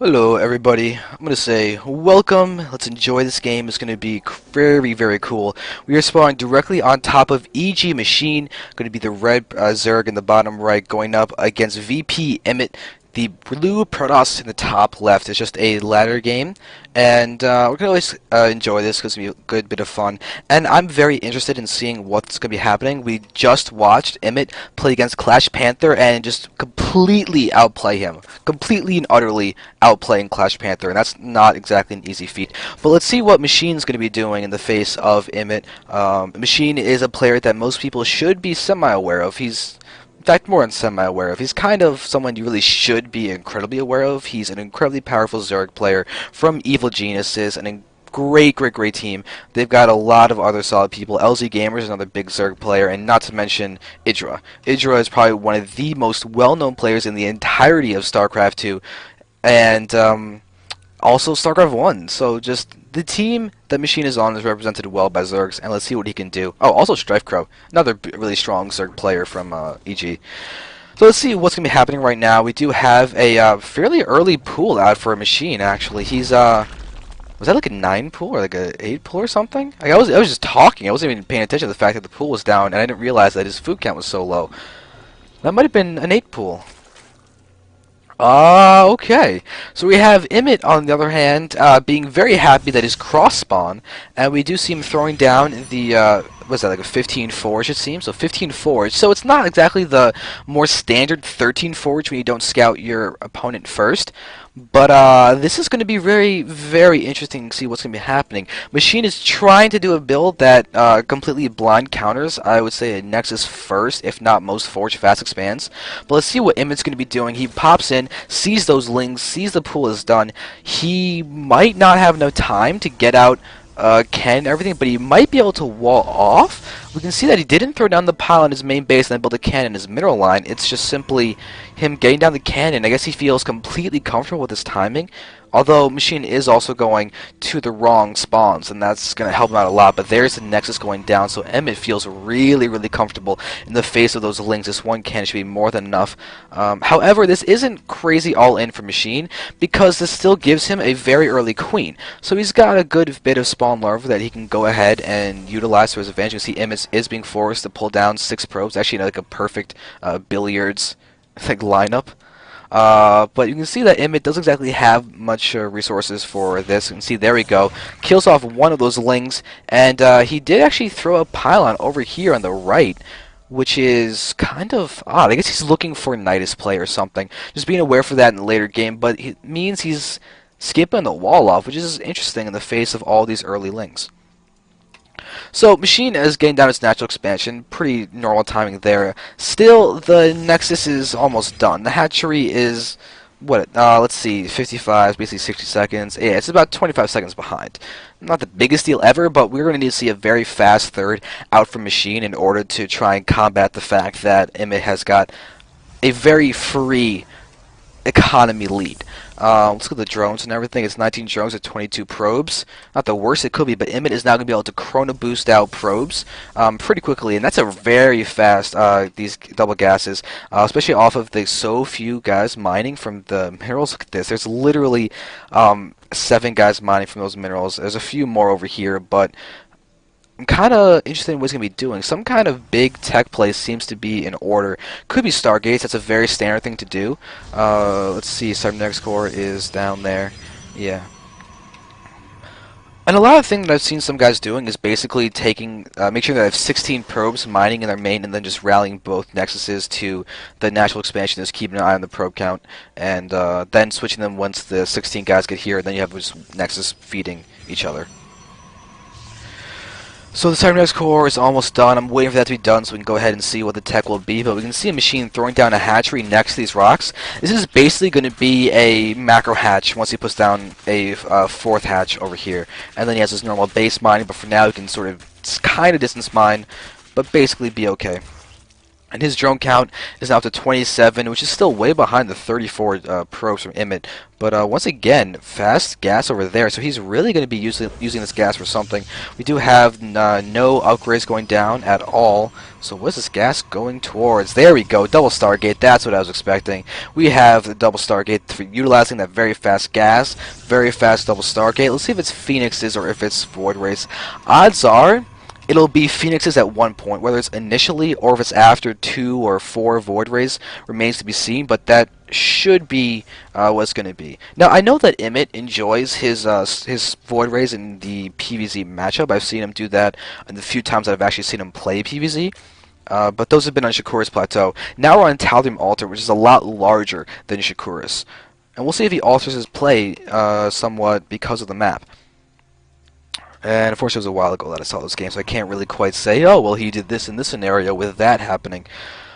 Hello everybody, I'm going to say welcome, let's enjoy this game. It's going to be very cool. We are spawning directly on top of EG.Machine, going to be the red Zerg in the bottom right going up against VP.Imyt. The blue Protoss in the top left. Is just a ladder game, and we're going to always enjoy this because it's going to be a good bit of fun. And I'm very interested in seeing what's going to be happening. We just watched Imyt play against Clash Panther and just completely outplay him. Completely and utterly outplaying Clash Panther, and that's not exactly an easy feat. But let's see what Machine's going to be doing in the face of Imyt. Machine is a player that most people should be semi-aware of. He's in fact, more than semi-aware of. He's kind of someone you really should be incredibly aware of. He's an incredibly powerful Zerg player from Evil Geniuses, and a great team. They've got a lot of other solid people. LZ Gamers is another big Zerg player, and not to mention Idra. Idra is probably one of the most well-known players in the entirety of StarCraft 2, and also StarCraft 1. So just the team that Machine is on is represented well by Zergs, and let's see what he can do. Oh, also Strifecrow, another really strong Zerg player from EG. So let's see what's going to be happening right now. We do have a fairly early pool out for a Machine, actually. He's, was that like a 9 pool or like a 8 pool or something? I was just talking. I wasn't even paying attention to the fact that the pool was down, and I didn't realize that his food count was so low. That might have been an 8 pool. Okay. So we have Imyt, on the other hand, being very happy that his cross spawn, and we do see him throwing down the, what's that, like a 15 forge, it seems? So 15 forge. So it's not exactly the more standard 13 forge when you don't scout your opponent first. But this is going to be very interesting to see what's going to be happening. Machine is trying to do a build that completely blind counters, I would say, a Nexus first, if not most Forge fast expands. But let's see what Imyt's going to be doing. He pops in, sees those lings, sees the pool is done. He might not have enough time to get out cannon and everything, but he might be able to wall off. We can see that he didn't throw down the pile on his main base and then build a cannon in his mineral line. It's just simply him getting down the cannon. I guess he feels completely comfortable with his timing, although Machine is also going to the wrong spawns, and that's going to help him out a lot. But there's the Nexus going down, so Imyt feels really comfortable in the face of those lings. This one cannon should be more than enough. However, this isn't crazy all in for Machine, because this still gives him a very early queen. So he's got a good bit of spawn larva that he can go ahead and utilize to his advantage. You can see Imyt is being forced to pull down 6 probes. Actually, like a perfect billiards like lineup. But you can see that Imyt doesn't exactly have much resources for this. You can see, there we go. Kills off one of those lings, and he did actually throw a pylon over here on the right, which is kind of odd. I guess he's looking for Nidus play or something. Just being aware for that in the later game, but it means he's skipping the wall off, which is interesting in the face of all these early lings. So Machine is getting down its natural expansion, pretty normal timing there. Still, the Nexus is almost done. The hatchery is, what, let's see, 55, basically 60 seconds. Yeah, it's about 25 seconds behind. Not the biggest deal ever, but we're going to need to see a very fast third out from Machine in order to try and combat the fact that Imyt has got a very free economy lead. Let's look at the drones and everything. It's 19 drones at 22 probes. Not the worst it could be, but Imyt is now going to be able to chrono boost out probes pretty quickly, and that's a very fast, these double gases, especially off of the so few guys mining from the minerals. Look at this. There's literally 7 guys mining from those minerals. There's a few more over here, but I'm kind of interested in what he's going to be doing. Some kind of big tech play seems to be in order. Could be Stargates. That's a very standard thing to do. Let's see. Cybernetics Core is down there. Yeah. And a lot of things that I've seen some guys doing is basically taking, make sure they have 16 probes mining in their main, and then just rallying both Nexuses to the natural expansion, just keeping an eye on the probe count, and then switching them once the 16 guys get here, and then you have just Nexus feeding each other. So the Cybernetics Core is almost done. I'm waiting for that to be done so we can go ahead and see what the tech will be. But we can see a Machine throwing down a hatchery next to these rocks. This is basically going to be a macro hatch once he puts down a 4th hatch over here. And then he has his normal base mining, but for now he can sort of kind of distance mine, but basically be okay. And his drone count is now up to 27, which is still way behind the 34 probes from Imyt. But once again, fast gas over there, so he's really going to be using this gas for something. We do have no upgrades going down at all. So what's this gas going towards? There we go, double Stargate, that's what I was expecting. We have the double Stargate for utilizing that very fast gas, very fast double Stargate. Let's see if it's Phoenixes or if it's Void Rays. Odds are it'll be Phoenixes at one point, whether it's initially or if it's after 2 or 4 Void Rays remains to be seen, but that should be what it's going to be. Now, I know that Imyt enjoys his Void Rays in the PvZ matchup. I've seen him do that in the few times that I've actually seen him play PvZ. But those have been on Shakura's Plateau. Now we're on Tal'Darim Altar, which is a lot larger than Shakura's. And we'll see if he alters his play somewhat because of the map. And of course, it was a while ago that I saw this game, so I can't really quite say, oh, well, he did this in this scenario with that happening.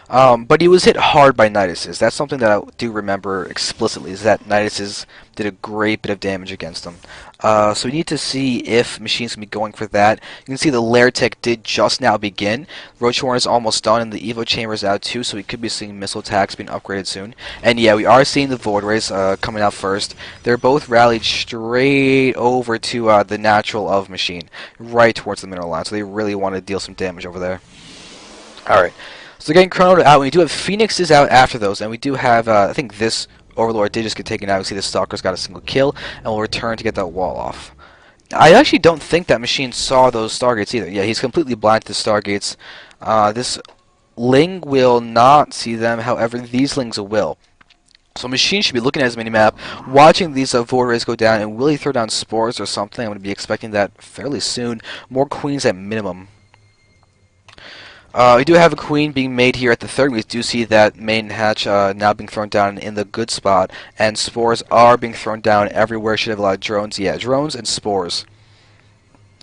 But he was hit hard by Niduses. That's something that I do remember explicitly, is that Niduses did a great bit of damage against him. So we need to see if Machine's going to be going for that. You can see the Lair Tech did just now begin. Roach Warren is almost done, and the Evo Chamber is out too, so we could be seeing missile attacks being upgraded soon. And yeah, we are seeing the Void Rays coming out first. They're both rallied straight over to the natural of Machine, right towards the mineral line, so they really want to deal some damage over there. Alright. So getting chronoed out, we do have Phoenixes out after those, and we do have, I think this Overlord did just get taken out. We see the Stalker's got a single kill, and will return to get that wall off. I actually don't think that Machine saw those Stargates either. Yeah, he's completely blind to the Stargates. This Ling will not see them, however, these Lings will. So Machine should be looking at his minimap, watching these Void Rays go down, and will he throw down Spores or something? I'm going to be expecting that fairly soon. More Queens at minimum. We do have a queen being made here at the third. We do see that main hatch now being thrown down in the good spot, and spores are being thrown down everywhere. Should have a lot of drones. Yeah, drones and spores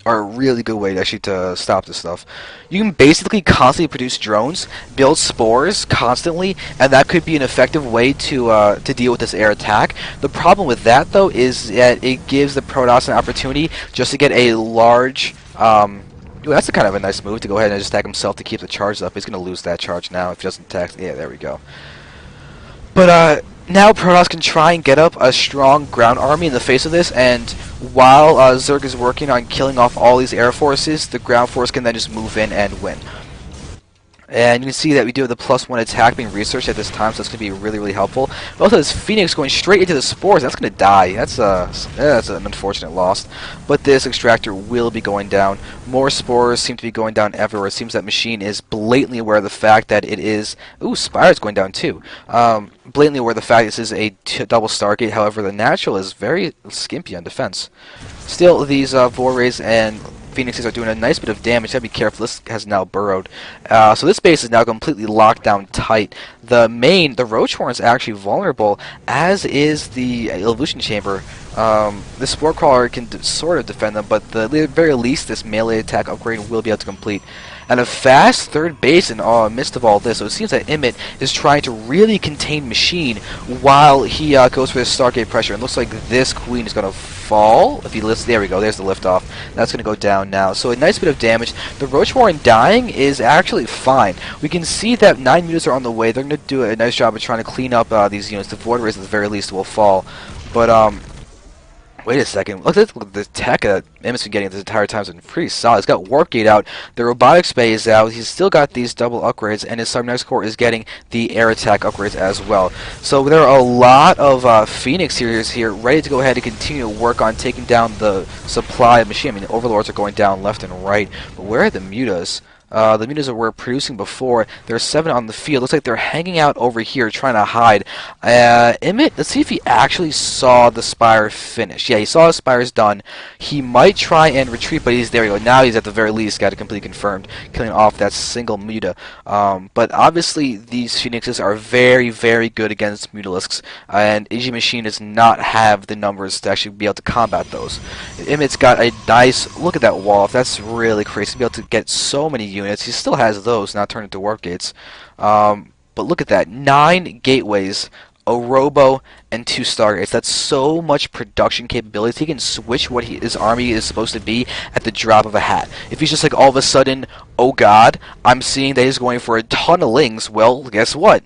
are a really good way actually to stop this stuff. You can basically constantly produce drones, build spores constantly, and that could be an effective way to deal with this air attack. The problem with that though is that it gives the Protoss an opportunity just to get a large ooh, that's a kind of a nice move to go ahead and just attack himself to keep the charge up. He's going to lose that charge now if he doesn't attack. Yeah, there we go. But now Protoss can try and get up a strong ground army in the face of this, and while Zerg is working on killing off all these air forces, the ground force can then just move in and win. And you can see that we do have the +1 attack being researched at this time, so that's going to be really, really helpful. But also this Phoenix going straight into the spores, that's going to die. That's an unfortunate loss. But this extractor will be going down. More spores seem to be going down everywhere. It seems that Machine is blatantly aware of the fact that it is... Ooh, Spire's going down too. Blatantly aware of the fact this is a double Stargate. However, the natural is very skimpy on defense. Still, these Void Rays and Phoenixes are doing a nice bit of damage. Gotta be careful. This has now burrowed. So this base is now completely locked down tight. The Roach Horn is actually vulnerable, as is the Evolution Chamber. The Spore Crawler can sort of defend them, but at the very least, this melee attack upgrade will be able to complete. And a fast third base in midst of all this. So it seems that Imyt is trying to really contain Machine while he goes for his Stargate pressure. And looks like this Queen is going to fall. If he lifts, there we go, there's the liftoff. That's going to go down now. So a nice bit of damage. The Roach Warren dying is actually fine. We can see that 9 units are on the way. They're going to do a nice job of trying to clean up these units. The Void Rays at the very least will fall. But wait a second. Look at the tech that Imyt's been getting this entire time. It's been pretty solid. He's got Warp Gate out. The Robotics Bay is out. He's still got these double upgrades, and his Cybernetics Core is getting the air attack upgrades as well. So there are a lot of Phoenix series here ready to go ahead and continue to work on taking down the supply of Machine. I mean, the Overlords are going down left and right. But where are the Mutas? The Mutas that were producing before, there's 7 on the field. Looks like they're hanging out over here trying to hide. Imyt, let's see if he actually saw the Spire finish. Yeah, he saw the Spire's done. He might try and retreat, but there we go. Now he's at the very least got it completely confirmed, killing off that single Muta. But obviously these Phoenixes are very, very good against Mutalisks, and EG.Machine does not have the numbers to actually be able to combat those. Imyt's got a nice, look at that wall. That's really crazy to be able to get so many units. He still has those now turned into warp gates. But look at that, 9 gateways a robo, and 2 stargates. That's so much production capability. He can switch what his army is supposed to be at the drop of a hat. If he's just like all of a sudden, oh god, I'm seeing that he's going for a ton of lings, well, guess what?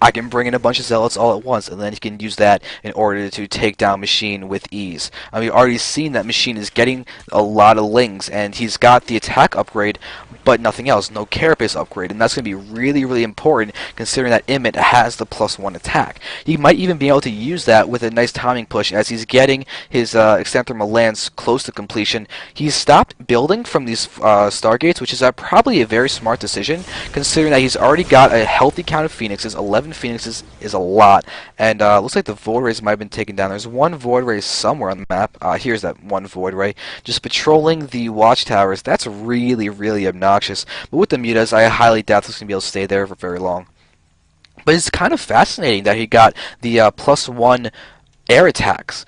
I can bring in a bunch of zealots all at once, and then he can use that in order to take down Machine with ease. I mean, we've already seen that Machine is getting a lot of lings, and he's got the attack upgrade, but nothing else, no carapace upgrade, and that's going to be really, really important considering that Imyt has the +1 attack. He might even be able to use that with a nice timing push as he's getting his extended lance close to completion. He's stopped building from these stargates, which is probably a very smart decision considering that he's already got a healthy count of phoenixes. 11 phoenixes is a lot, and looks like the void rays might have been taken down. There's one void ray somewhere on the map. Here's that one void ray just patrolling the watchtowers. That's really, really obnoxious. But with the mutas, I highly doubt this is going to be able to stay there for very long. But it's kind of fascinating that he got the +1 air attacks.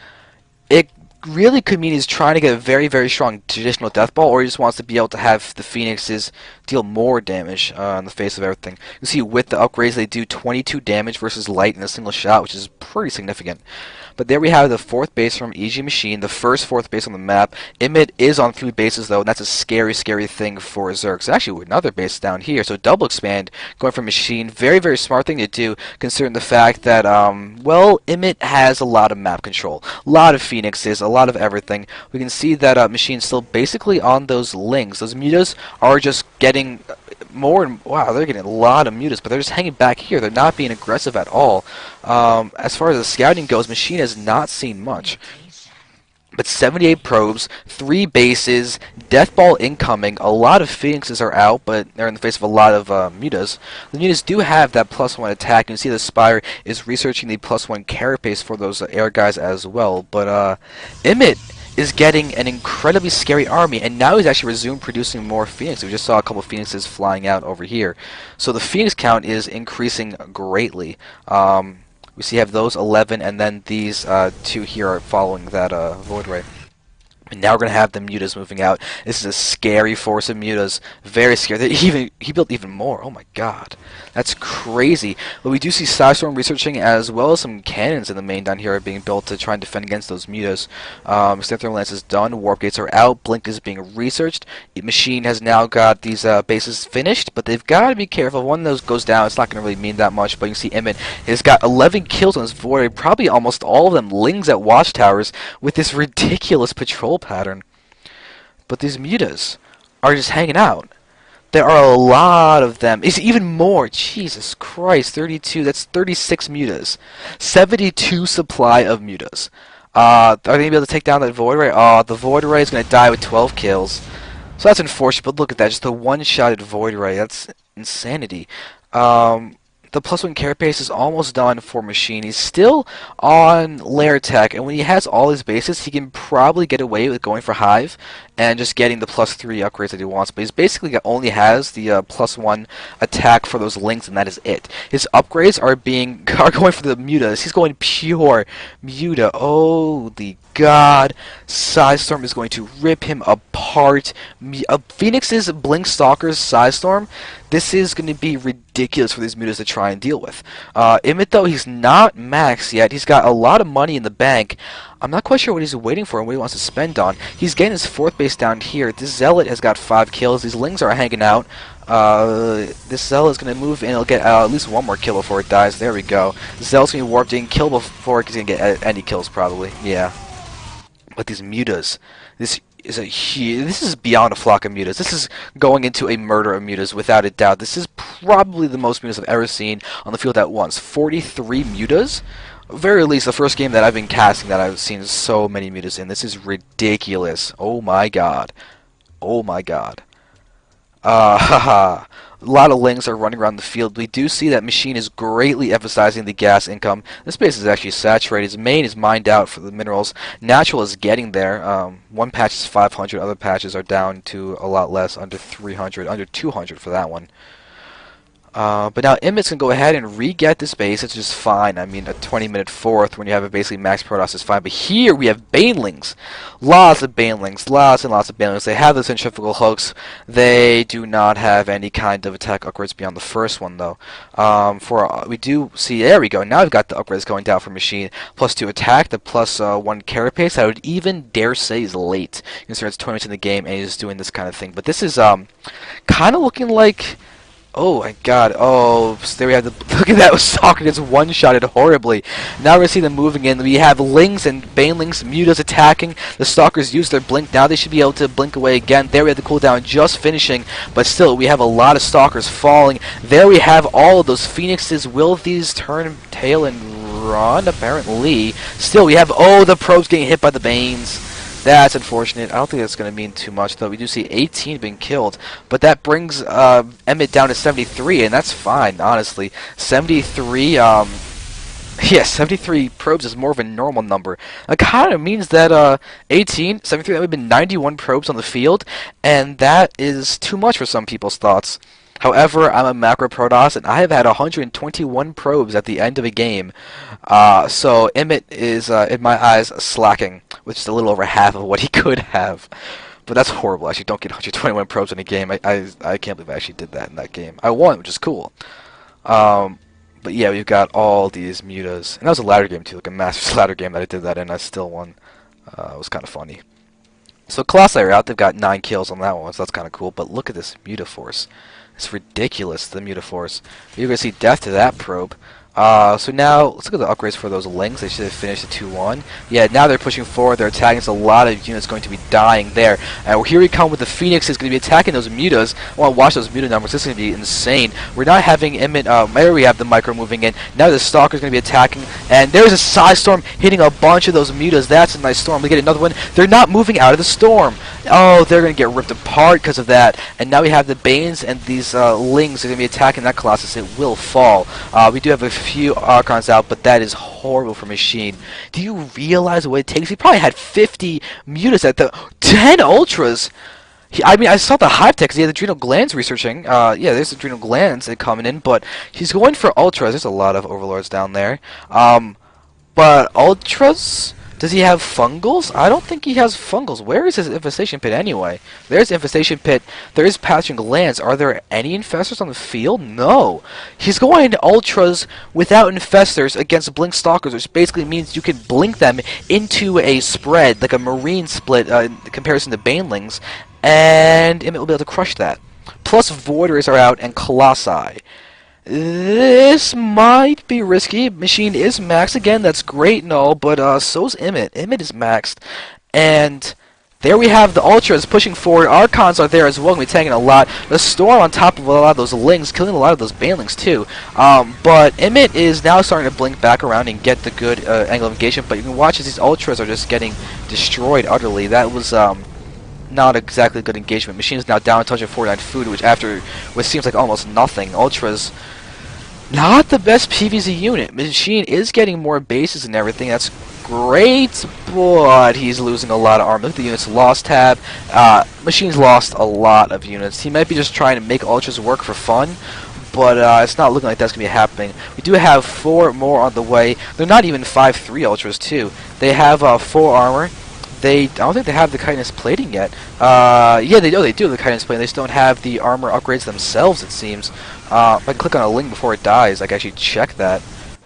It really could mean he's trying to get a very, very strong traditional death ball, or he just wants to be able to have the phoenixes deal more damage in the face of everything. You see with the upgrades they do 22 damage versus light in a single shot, which is pretty significant. But there we have the 4th base from EG.Machine, the first 4th base on the map. Imyt is on 3 bases though, and that's a scary, scary thing for Zerg. So actually another base down here, so double expand going from Machine. Very, very smart thing to do considering the fact that, well, Imyt has a lot of map control, a lot of phoenixes, a lot of everything. We can see that Machine's still basically on those lings. Those mutas are just getting more and wow, they're getting a lot of mutas, but they're just hanging back here. They're not being aggressive at all. As far as the scouting goes, Machine has not seen much. But 78 probes, 3 bases, death ball incoming. A lot of phoenixes are out, but they're in the face of a lot of mutas. The mutas do have that +1 attack. You can see the Spire is researching the +1 carapace for those air guys as well. But Imyt is getting an incredibly scary army, and now he's actually resumed producing more phoenix. We just saw a couple of phoenixes flying out over here. So the phoenix count is increasing greatly. We see have those 11, and then these 2 here are following that void ray. And now we're going to have the mutas moving out. This is a scary force of mutas. Very scary. He built even more. Oh my god. That's crazy. But we do see Psystorm researching as well as some cannons in the main down here are being built to try and defend against those mutas. Extended Lance is done. Warp gates are out. Blink is being researched. Machine has now got these bases finished, but they've got to be careful. One of those goes down, it's not going to really mean that much, but you can see Imyt has got 11 kills on his void. Probably almost all of them lings at watchtowers with this ridiculous patrol pattern. But these mutas are just hanging out. There are a lot of them. It's even more. Jesus Christ, 32. That's 36 mutas. 72 supply of mutas. Are they going to be able to take down that Void Ray? Oh, the Void Ray is going to die with 12 kills. So that's unfortunate, but look at that. Just a one-shotted Void Ray. That's insanity. The +1 carapace is almost done for Machine. He's still on lair tech, and when he has all his bases, he can probably get away with going for Hive and just getting the +3 upgrades that he wants. But he's basically only has the +1 attack for those links, and that is it. His upgrades are going for the mutas. He's going pure muta. Oh, the god. Psystorm is going to rip him apart. Phoenix's Blink Stalker's Psystorm. This is going to be ridiculous for these mutas to try and deal with. Imyt, though, he's not maxed yet. He's got a lot of money in the bank. I'm not quite sure what he's waiting for and what he wants to spend on. He's getting his 4th base down here. This Zealot has got 5 kills. These Lings are hanging out. This Zealot is going to move and he'll get at least 1 more kill before it dies. There we go. Zealot's going to be warped in, kill before he's going to get any kills probably. Yeah. But these mutas, this is beyond a flock of mutas. This is going into a murder of mutas without a doubt. This is probably the most mutas I've ever seen on the field at once. 43 mutas? Very least the first game that I've been casting that I've seen so many mutas in. This is ridiculous. Oh my god. Oh my god. Haha. A lot of lings are running around the field. We do see that Machine is greatly emphasizing the gas income. This base is actually saturated. His main is mined out for the minerals. Natural is getting there. One patch is 500. Other patches are down to a lot less, under 300, under 200 for that one. But now Imyt's can go ahead and re-get this base. It's just fine. I mean, a 20-minute fourth when you have a basically max Protoss is fine. But here we have Banelings. Lots of Banelings. Lots and lots of Banelings. They have the centrifugal hooks. They do not have any kind of attack upgrades beyond the first one, though. We do see... There we go. Now we've got the upgrades going down for Machine. +2 attack. The +1 carapace. I would even dare say is late, considering it's 20 minutes in the game and he's doing this kind of thing. But this is kind of looking like... Oh my god, oh, so there we have the, look at that, Stalker gets one-shotted horribly. Now we're seeing them moving in. We have Lings and Banelings, Mutas attacking. The Stalkers use their blink. Now they should be able to blink away again. There we have the cooldown just finishing, but still, we have a lot of Stalkers falling. There we have all of those Phoenixes. Will these turn tail and run? Apparently. Still, we have, oh, the probes getting hit by the Banes. That's unfortunate. I don't think that's going to mean too much, though. We do see 18 being killed, but that brings Imyt down to 73, and that's fine, honestly. 73, yeah, 73 probes is more of a normal number. That kind of means that 18, 73, that would have been 91 probes on the field, and that is too much for some people's thoughts. However, I'm a macro Protoss, and I have had 121 probes at the end of a game. So Imyt is, in my eyes, slacking, which is a little over half of what he could have. But that's horrible. Actually, don't get 121 probes in a game. I can't believe I actually did that in that game. I won, which is cool. But yeah, we've got all these mutas. And that was a ladder game, too, like a Masters ladder game that I did that in. I still won. It was kind of funny. So Colossi are out. They've got 9 kills on that one, so that's kind of cool. But look at this Muta Force. It's ridiculous, the Mutaforce. You're going to see death to that probe. So now, let's look at the upgrades for those Lings. They should have finished at 2-1. Yeah, now they're pushing forward. They're attacking. So a lot of units going to be dying there. And here we come with the Phoenix. Is going to be attacking those Mutas. I want to watch those Muta numbers. This is going to be insane. We're not having Imyt. There we have the Micro moving in. Now the Stalker's going to be attacking. And there's a Side Storm hitting a bunch of those Mutas. That's a nice storm. We get another one. They're not moving out of the storm. Oh, they're going to get ripped apart because of that. And now we have the Banes and these Lings are going to be attacking that Colossus. It will fall. We do have a few Archons out, but that is horrible for Machine. Do you realize what it takes? He probably had 50 Mutas at the 10 Ultras. I mean, I saw the hive tech because he had adrenal glands researching. Yeah, there's adrenal glands coming in, but he's going for Ultras. There's a lot of Overlords down there. But Ultras? Does he have fungals? I don't think he has fungals. Where is his infestation pit anyway? There's infestation pit. There is pathogen glands. Are there any infestors on the field? No. He's going to ultras without infestors against blink stalkers, which basically means you can blink them into a spread, like a marine split in comparison to banelings, and Imyt will be able to crush that. Plus Voiders are out and Colossi. This might be risky. Machine is maxed again. That's great and all, but so's Imyt. Imyt is maxed, and there we have the Ultras pushing forward. Archons are there as well. We're tanking a lot. The Storm on top of a lot of those Lings, killing a lot of those Banelings too. But Imyt is now starting to blink back around and get the good angle of engagement. But you can watch as these Ultras are just getting destroyed utterly. That was not exactly good engagement. Machine is now down to 149 food, which after what seems like almost nothing. Ultras. Not the best PvZ unit. Machine is getting more bases and everything. That's great, but he's losing a lot of armor. Look at the units lost tab. Machine's lost a lot of units. He might be just trying to make Ultras work for fun, but it's not looking like that's going to be happening. We do have 4 more on the way. They're not even 5-3 Ultras, too. They have full armor. I don't think they have the chitinous plating yet. Yeah, they do have the chitinous plating. They just don't have the armor upgrades themselves, it seems. If I can click on a Ling before it dies, I can actually check that.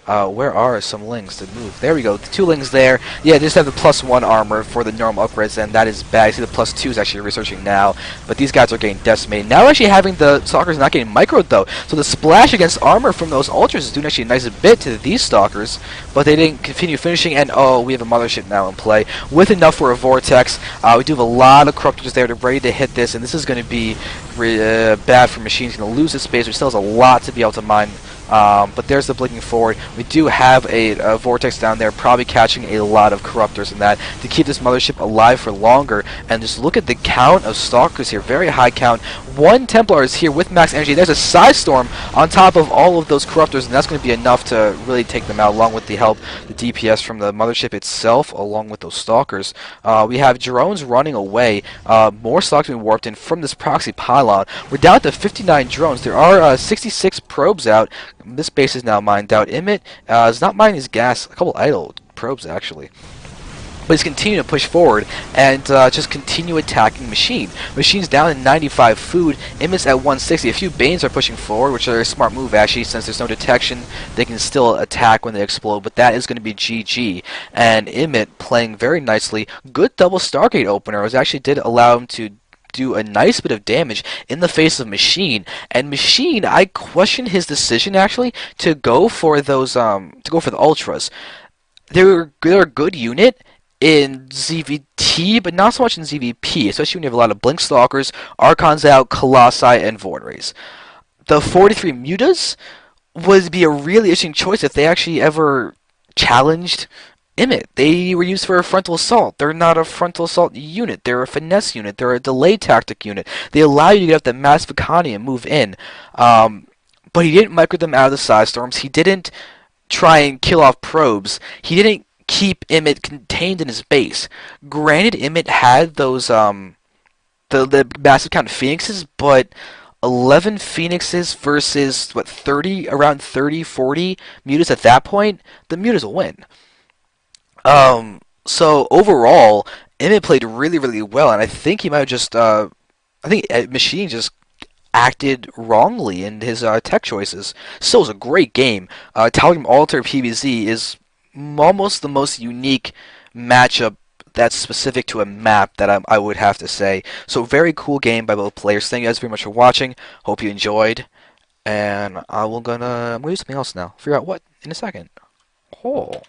Where are some Lings to move? There we go. The 2 Lings there. Yeah, they just have the +1 armor for the normal upgrades, and that is bad. I see the +2 is actually researching now, but these guys are getting decimated. Now actually having the Stalkers not getting microed, though. So the splash against armor from those Ultras is doing actually a nice bit to these Stalkers, but they didn't continue finishing, and oh, we have a Mothership now in play. With enough for a Vortex, we do have a lot of Corruptors there. They're ready to hit this, and this is going to be bad for Machine. He's going to lose his space, which still has a lot to be able to mine. But there's the blinking forward. We do have a Vortex down there, probably catching a lot of Corruptors in that to keep this Mothership alive for longer. And just look at the count of Stalkers here. Very high count. 1 Templar is here with max energy. There's a Psy Storm on top of all of those Corruptors, and that's going to be enough to really take them out, along with the help, the DPS from the Mothership itself, along with those Stalkers. We have drones running away. More Stalkers being warped in from this proxy pylon. We're down to 59 drones. There are 66 probes out. This base is now mined out. Imyt is not mining his gas. A couple idle probes, actually. But he's continuing to push forward and just continue attacking Machine. Machine's down in 95 food. Imyt's at 160. A few Banes are pushing forward, which are a smart move, actually, since there's no detection. They can still attack when they explode, but that is going to be GG. And Imyt playing very nicely. Good double Stargate opener. It actually did allow him to do a nice bit of damage in the face of Machine. And Machine, I question his decision, actually, to go for those, to go for the Ultras. They're a good unit in ZVT, but not so much in ZVP, especially when you have a lot of Blink Stalkers, Archons out, Colossi, and Void Rays. The 43 Mutas would be a really interesting choice if they actually ever challenged Imyt. They were used for a frontal assault. They're not a frontal assault unit. They're a finesse unit. They're a delay tactic unit. They allow you to get up the massive economy and move in. But he didn't micro them out of the side storms. He didn't try and kill off probes. He didn't keep Imyt contained in his base. Granted, Imyt had those the massive count of Phoenixes, but 11 Phoenixes versus what, 30, around 30, 40 Mutas at that point, the Mutas will win. So overall, Imyt played really, really well, and I think he might have just I think Machine just acted wrongly in his tech choices. Still was a great game. Tal'Darim Alter PvZ is almost the most unique matchup that's specific to a map that I would have to say. So very cool game by both players. Thank you guys very much for watching. Hope you enjoyed. And I'm gonna do something else now. Figure out what in a second. Oh.